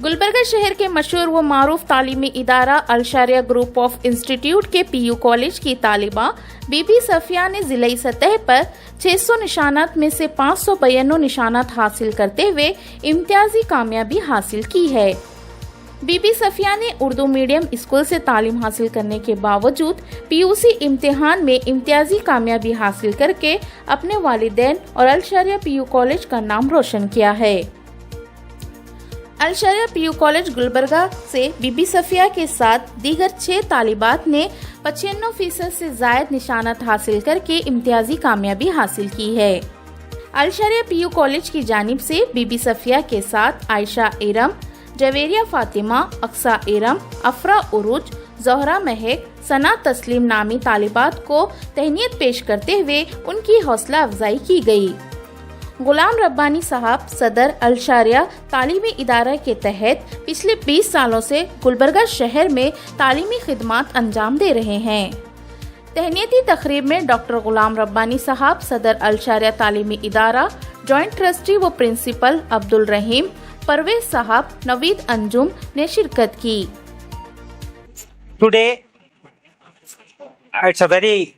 गुलबर्गा शहर के मशहूर व मारूफ तालीमी इदारा अल-शारिया ग्रुप ऑफ इंस्टीट्यूट के पीयू कॉलेज की तालिबा बीबी सफिया ने जिलाई सतह पर 600 निशानात में से 592 निशानात हासिल करते हुए इम्तियाजी कामयाबी हासिल की है। बीबी सफिया ने उर्दू मीडियम स्कूल से तालीम हासिल करने के बावजूद पीयूसी इम्तिहान में इम्तियाजी कामयाबी हासिल करके अपने वालिदैन और अल-शारिया पीयू कॉलेज का नाम रोशन किया है। अल-शारिया पीयू कॉलेज गुलबर्गा से बीबी सफिया के साथ दीगर 6 तालिबात ने 95% से जायद निशानात हासिल करके इम्तियाजी कामयाबी हासिल की है। अल-शारिया पीयू कॉलेज की जानिब से बीबी सफिया के साथ आयशा इरम, जवेरिया फातिमा, अक्सा इरम, अफरा उरुज, जोहरा महक, सना तस्लीम नामी तालिबात को तहनीत पेश करते हुए उनकी हौसला अफजाई की गई। गुलाम रब्बानी साहब सदर अल-शारिया तालीमी इदारा के तहत पिछले 20 सालों से गुलबर्गा शहर में तालीमी खिदमात अंजाम दे रहे हैं। तहनीती तकरीब में डॉक्टर गुलाम रब्बानी साहब सदर अल-शारिया तालीमी इदारा, जॉइंट ट्रस्टी व प्रिंसिपल अब्दुल रहीम, परवेज साहब, नवीद अंजुम ने शिरकत की। Today it's a very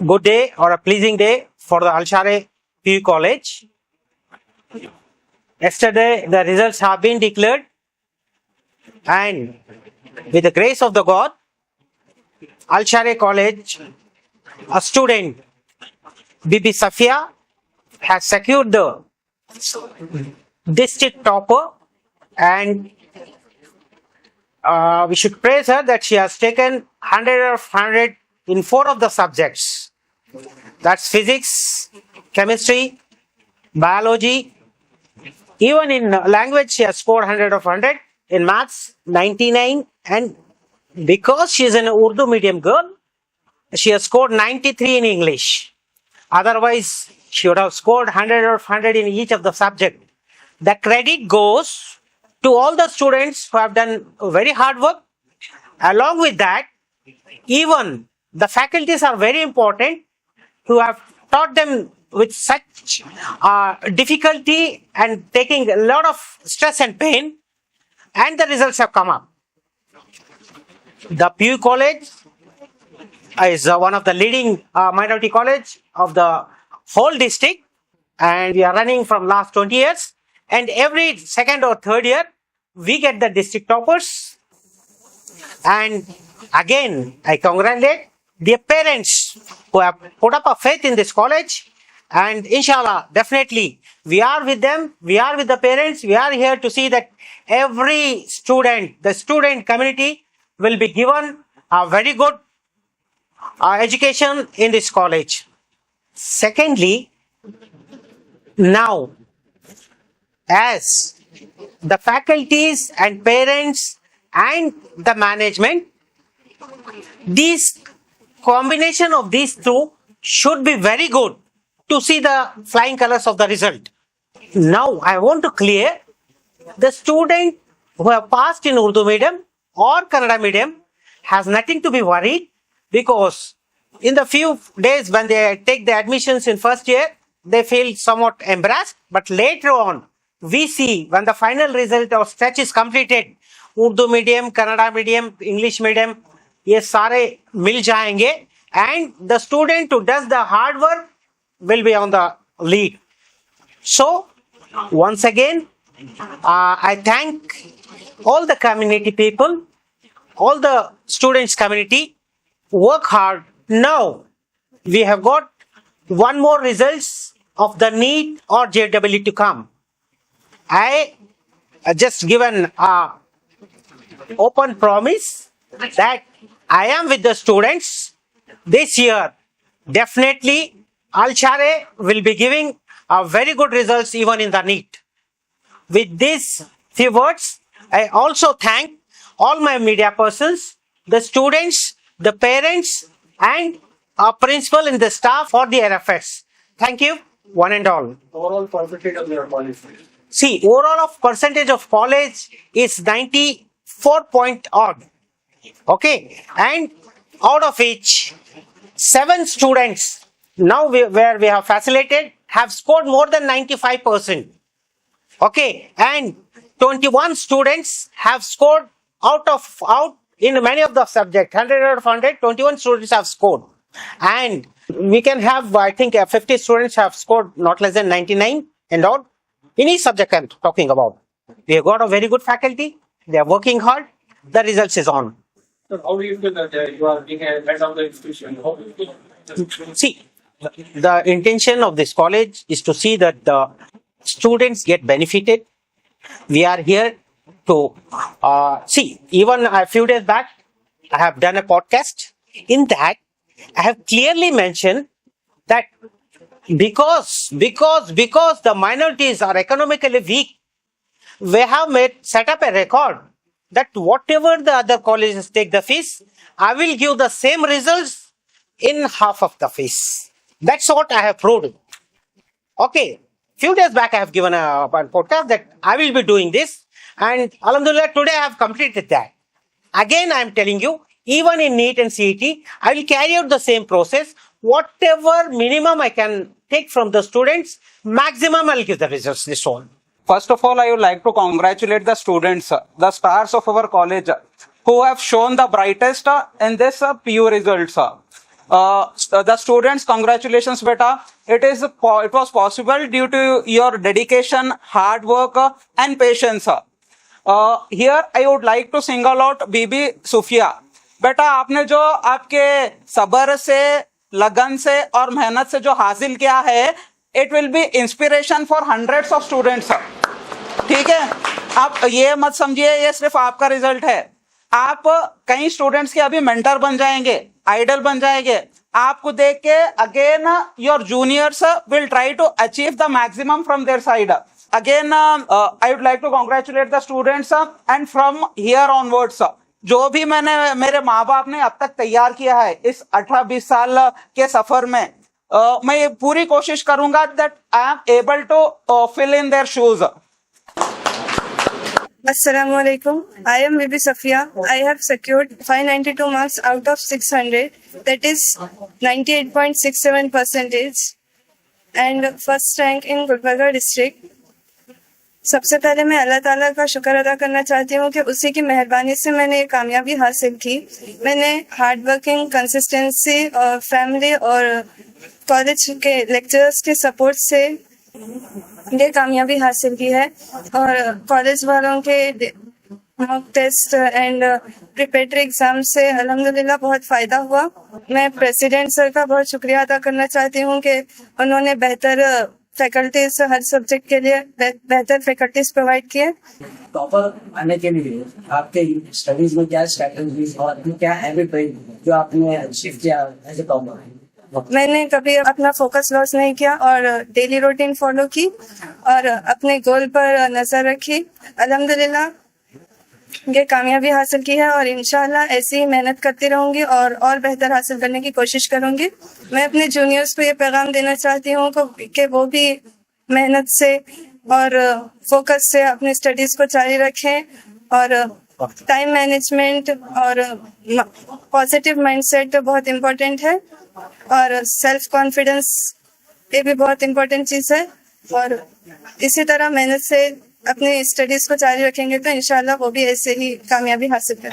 good day or a pleasing day for the Al-Sharia PU College. Yesterday the results have been declared, and with the grace of the God, Al-Sharia College, a student, Bibi Safia, has secured the district topper, and we should praise her that she has taken 100 of 100 in 4 of the subjects. That's physics, chemistry, biology. Even in language, she has scored 100 of 100. In maths, 99. And because she is an Urdu medium girl, she has scored 93 in English. Otherwise, she would have scored 100 of 100 in each of the subjects. The credit goes to all the students who have done very hard work. Along with that, even the faculties are very important, who have taught them with such difficulty and taking a lot of stress and pain, and the results have come up. The PU College is one of the leading minority college of the whole district, and we are running from last 20 years, and every second or third year we get the district toppers. And again, I congratulate the parents who have put up a faith in this college, and inshallah, definitely we are with them, we are with the parents, we are here to see that every student, the student community will be given a very good education in this college. Secondly, now as the faculties and parents and the management, this combination of these two should be very good to see the flying colors of the result. Now I want to clear, the student who have passed in Urdu medium or Kannada medium has nothing to be worried, because in the few days when they take the admissions in first year, they feel somewhat embarrassed, but later on we see when the final result of stretch is completed, Urdu medium, Kannada medium, English medium, ये सारे मिल जाएंगे, and the student who does the hard work will be on the lead. So once again, I thank all the community people, all the students community, work hard. Now we have got one more results of the NEET or JEE to come. I just given a open promise that I am with the students this year. Definitely Al-Sharia will be giving a very good results even in the NEET. With these few words, I also thank all my media persons, the students, the parents, and our principal and the staff for their efforts. Thank you, one and all. Overall percentage of your college? See, overall of percentage of college is 94 point odd. Okay, and out of which 7 students now where we have facilitated have scored more than 95%. Okay, and 21 students have scored out in many of the subjects. 100 out of 100, 21 students have scored. And we can have, I think, 50 students have scored not less than 99 and all. In each subject I'm talking about. We have got a very good faculty. They are working hard. The results is on. So how do you feel that you are being a head of the institution? How do you feel? See, the intention of this college is to see that the students get benefited. We are here to see. Even a few days back, I have done a podcast. In that, I have clearly mentioned that because the minorities are economically weak, we have set up a record that whatever the other colleges take the fees, I will give the same results in half of the fees. That's what I have proved. Okay. Few days back I have given a podcast that I will be doing this, and alhamdulillah today I have completed that. Again I am telling you, even in NEET and CET, I will carry out the same process. Whatever minimum I can take from the students, maximum I will give the results. This all. First of all, I would like to congratulate the students, the stars of our college, who have shown the brightest in this PU results. The students, congratulations, beta. It was possible due to your dedication, hard work, and patience. Here, I would like to single out बीबी सुफिया. बेटा, आपने जो आपके सब्र से, लगन से और मेहनत से जो हासिल किया है, it will be inspiration for hundreds of students. ठीक है, आप ये मत समझिए ये सिर्फ आपका रिजल्ट है. आप कई स्टूडेंट्स के अभी मेंटर बन जाएंगे, आइडल बन जाएंगे. आपको देख के again your juniors will try to achieve the maximum from their side. Again I would like to congratulate the students and from here onwards जो भी मेरे माँ बाप ने अब तक तैयार किया है इस 18-20 साल के सफर में, मैं पूरी कोशिश करूंगा that I am able to fill in their shoes. Assalamu alaikum. I am Bibi Safia. I have secured 592 marks out of 600. That is 98.67% and first rank in Gulbarga district. सबसे पहले मैं अल्लाह ताला का शुक्र अदा करना चाहती हूँ कि उसी की मेहरबानी से मैंने ये कामयाबी हासिल की. मैंने हार्ड वर्किंग, कंसिस्टेंसी और फैमिली और कॉलेज के लेक्चरर्स के सपोर्ट से ये कामयाबी हासिल की है. और कॉलेज वालों के mock test and preparatory exam से अल्हम्दुलिल्लाह बहुत फायदा हुआ. मैं प्रेसिडेंट सर का बहुत शुक्रिया अदा करना चाहती हूँ कि उन्होंने बेहतर फैकल्टीज, हर सब्जेक्ट के लिए बेहतर फैकल्टीज प्रोवाइड किए. टॉपर आने के लिए आपके स्टडीज में क्या स्ट्रैटेजीज और क्या हैबिट रही जो आपने अचीव किया एज ए टॉपर? मैंने कभी अपना फोकस लॉस नहीं किया और डेली रूटीन फॉलो की और अपने गोल पर नजर रखी. अल्हम्दुलिल्लाह ये कामयाबी हासिल की है और इंशाल्लाह ऐसी ही मेहनत करती रहूंगी और बेहतर हासिल करने की कोशिश करूंगी. मैं अपने जूनियर्स को ये पैगाम देना चाहती हूँ कि वो भी मेहनत से और फोकस से अपनी स्टडीज को जारी रखें और टाइम मैनेजमेंट और पॉजिटिव माइंडसेट बहुत इम्पोर्टेंट है और सेल्फ कॉन्फिडेंस ये भी बहुत इम्पोर्टेंट चीज़ है. और इसी तरह मेहनत से अपनी स्टडीज को जारी रखेंगे तो इंशाल्लाह वो भी ऐसे ही कामयाबी हासिल करें.